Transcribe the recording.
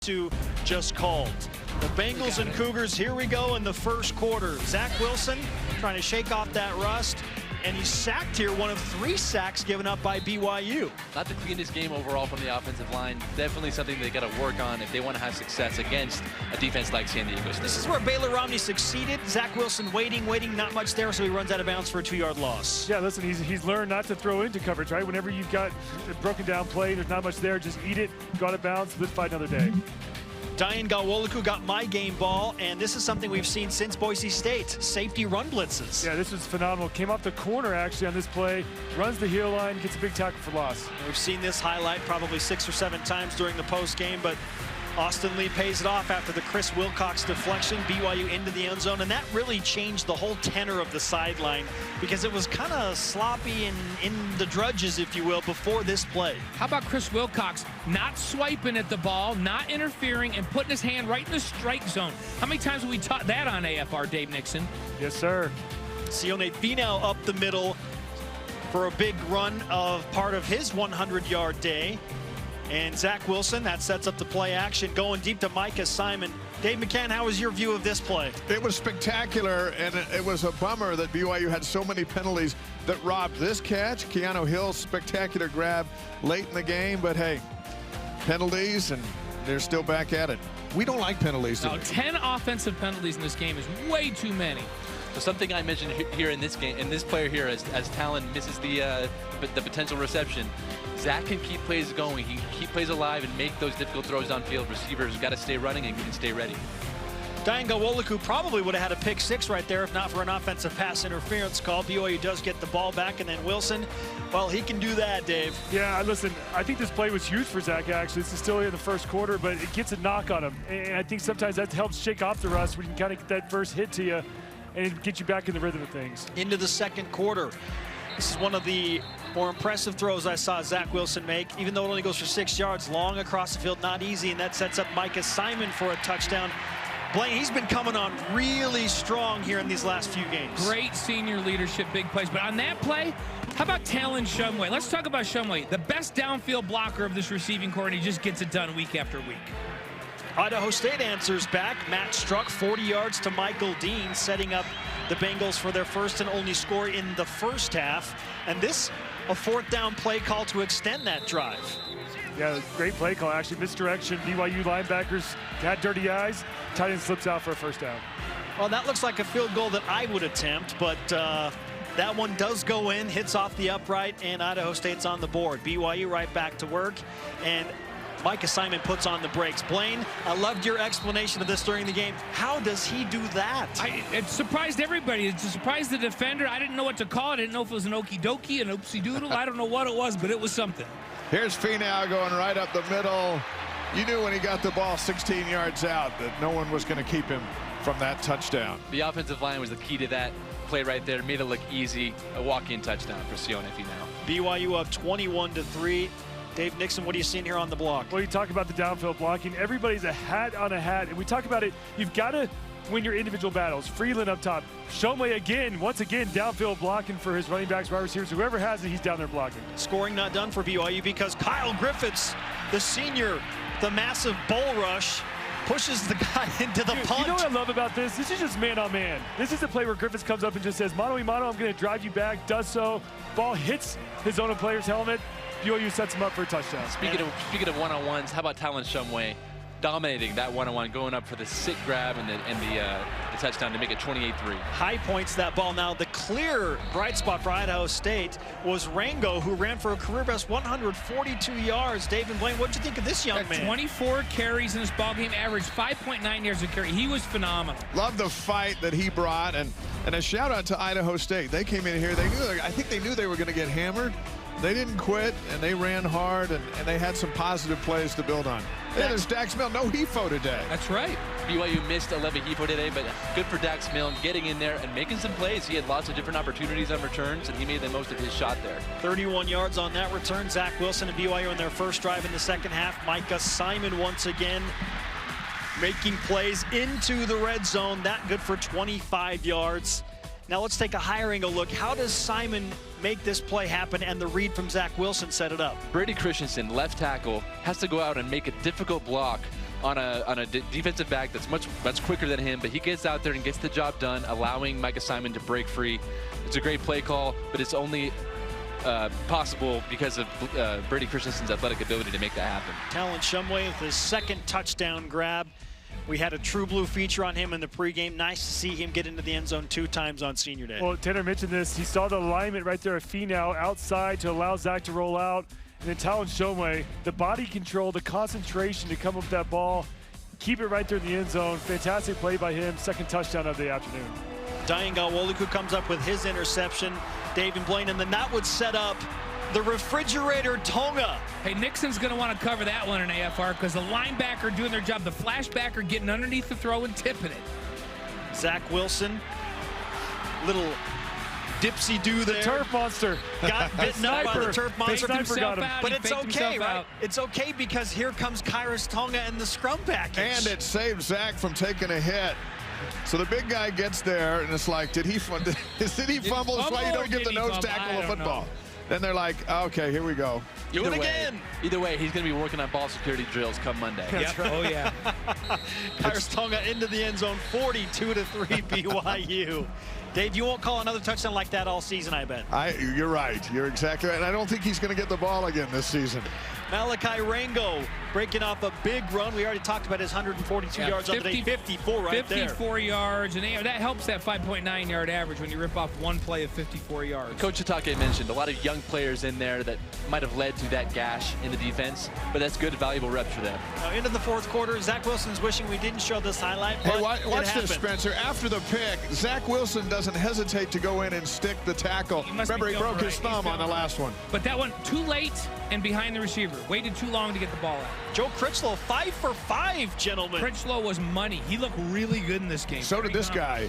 to just called. The Bengals and Cougars, here we go in the first quarter. Zach Wilson trying to shake off that rust, and he's sacked here, one of 3 sacks given up by BYU. Not the cleanest game overall from the offensive line. Definitely something they got to work on if they want to have success against a defense like San Diego State. This is where Baylor Romney succeeded. Zach Wilson waiting, not much there, so he runs out of bounds for a 2-yard loss. Yeah, listen, he's learned not to throw into coverage, right? Whenever you've got a broken down play, there's not much there, just eat it, go out of bounds, let's fight another day. Diane Galwoliku got my game ball, and this is something we've seen since Boise State. Safety run blitzes. Yeah, this was phenomenal. Came off the corner, actually, on this play. Runs the heel line, gets a big tackle for loss. We've seen this highlight probably 6 or 7 times during the post game, but Austin Lee pays it off after the Chris Wilcox deflection. BYU into the end zone, and that really changed the whole tenor of the sideline because it was kind of sloppy and in the drudges, if you will, before this play. How about Chris Wilcox not swiping at the ball, not interfering, and putting his hand right in the strike zone? How many times have we taught that on AFR, Dave Nixon? Yes, sir. Sione Finau up the middle for a big run of part of his 100-yard day. And Zach Wilson, that sets up the play action, going deep to Micah Simon. Dave McCann, how was your view of this play? It was spectacular, and it was a bummer that BYU had so many penalties that robbed this catch. Keanu Hill's spectacular grab late in the game, but hey, penalties, and they're still back at it. We don't like penalties. No, 10 offensive penalties in this game is way too many. So something I mentioned here in this game, and this player here, as Talon misses the potential reception, Zach can keep plays going. He can keep plays alive and make those difficult throws downfield. Receivers got to stay running and stay ready. Diane Galwoliku probably would have had a pick 6 right there if not for an offensive pass interference call. BYU does get the ball back, and then Wilson, well, he can do that, Dave. Yeah, listen, I think this play was huge for Zach, actually. This is still in the first quarter, but it gets a knock on him. And I think sometimes that helps shake off the rust when you can kind of get that first hit to you and get you back in the rhythm of things. Into the second quarter. This is one of the more impressive throws I saw Zach Wilson make, even though it only goes for 6 yards, long across the field, not easy, and that sets up Micah Simon for a touchdown. Blaine, he's been coming on really strong here in these last few games. Great senior leadership, big plays. But on that play, how about Talon Shumway? Let's talk about Shumway, the best downfield blocker of this receiving corps, and he just gets it done week after week. Idaho State answers back. Matt Struck 40 yards to Michael Dean, setting up the Bengals for their first and only score in the first half. And this, a 4th down play call to extend that drive. Yeah, great play call, actually. Misdirection. BYU linebackers had dirty eyes. Tight end slips out for a first down. Well, that looks like a field goal that I would attempt, but that one does go in, hits off the upright, and Idaho State's on the board. BYU right back to work, and Micah Simon puts on the brakes. Blaine, I loved your explanation of this during the game. How does he do that? It surprised everybody. It surprised the defender. I didn't know what to call it. I didn't know if it was an okie dokie, an oopsie doodle. I don't know what it was, but it was something. Here's Finau going right up the middle. You knew when he got the ball 16 yards out that no one was going to keep him from that touchdown. The offensive line was the key to that play right there. Made it look easy. A walk-in touchdown for Sione Finau. BYU up 21-3. Dave Nixon, what are you seeing here on the block? Well, you talk about the downfield blocking. Everybody's a hat on a hat. And we talk about it. You've got to win your individual battles. Freeland up top. Shumway again, once again, downfield blocking for his running backs, wide receivers. Whoever has it, he's down there blocking. Scoring not done for BYU because Kyle Griffiths, the senior, the massive bull rush, pushes the guy into the punch. You know what I love about this? This is just man on man. This is the play where Griffiths comes up and just says, mano a mano, I'm going to drive you back, does so. Ball hits his own player's helmet. BYU sets him up for a touchdown. Speaking of one-on-ones, how about Talon Shumway dominating that one-on-one, going up for the sick grab and the touchdown to make it 28-3. High points that ball. Now the clear bright spot for Idaho State was Rango, who ran for a career best 142 yards. Dave and Blaine, what did you think of this young man? 24 carries in this ballgame, averaged 5.9 yards a carry. He was phenomenal. Love the fight that he brought, and a shout out to Idaho State. They came in here. I think they knew they were going to get hammered. They didn't quit, and they ran hard, and they had some positive plays to build on. Yeah, there's Dax Milne, no HEFO today. That's right. BYU missed 11 HEFO today, but good for Dax Milne getting in there and making some plays. He had lots of different opportunities on returns, and he made the most of his shot there. 31 yards on that return. Zach Wilson and BYU in their first drive in the second half. Micah Simon once again making plays into the red zone. That good for 25 yards. Now let's take a higher angle look. How does Simon make this play happen and the read from Zach Wilson set it up? Brady Christensen, left tackle, has to go out and make a difficult block on a defensive back that's much quicker than him, but he gets out there and gets the job done, allowing Micah Simon to break free. It's a great play call, but it's only possible because of Brady Christensen's athletic ability to make that happen. Talon Shumway with his second touchdown grab. We had a True Blue feature on him in the pregame. Nice to see him get into the end zone 2 times on Senior Day. Well, Tanner mentioned this. He saw the alignment right there at Finau outside to allow Zach to roll out. And then Talon Shumway, the body control, the concentration to come up with that ball, keep it right there in the end zone. Fantastic play by him. Second touchdown of the afternoon. Diane Gawoliku comes up with his interception. Dave and Blaine, and then that would set up the refrigerator Tonga. Hey, Nixon's going to want to cover that one in AFR because the linebacker doing their job, the flashbacker getting underneath the throw and tipping it. Zach Wilson, little dipsy-do there. The turf monster. Got bitten up by the turf monster. But it's okay, right? It's okay because here comes Kairos Tonga and the scrum package. And it saved Zach from taking a hit. So the big guy gets there, and it's like, did he fumble? That's why you don't give the nose tackle a football. Then they're like, okay, here we go. Do it again. Either way, he's going to be working on ball security drills come Monday. Yep. Oh, yeah. Kairos Tonga into the end zone, 42-3 BYU. Dave, you won't call another touchdown like that all season, I bet. You're right. You're exactly right. And I don't think he's going to get the ball again this season. Malachi Rango breaking off a big run. We already talked about his 142 yards on the day. 54 right there. 54 yards, and that helps that 5.9 yard average when you rip off one play of 54 yards. Coach Chitake mentioned a lot of young players in there that might have led to that gash in the defense, but that's good, valuable reps for them. Now into the fourth quarter, Zach Wilson's wishing we didn't show this highlight, but hey, watch this, Spencer. After the pick, Zach Wilson doesn't hesitate to go in and stick the tackle. Remember, he broke his thumb on the last one. But that one too late and behind the receiver. Waited too long to get the ball out. Joe Critchlow, 5 for 5, gentlemen. Critchlow was money. He looked really good in this game. So did this guy.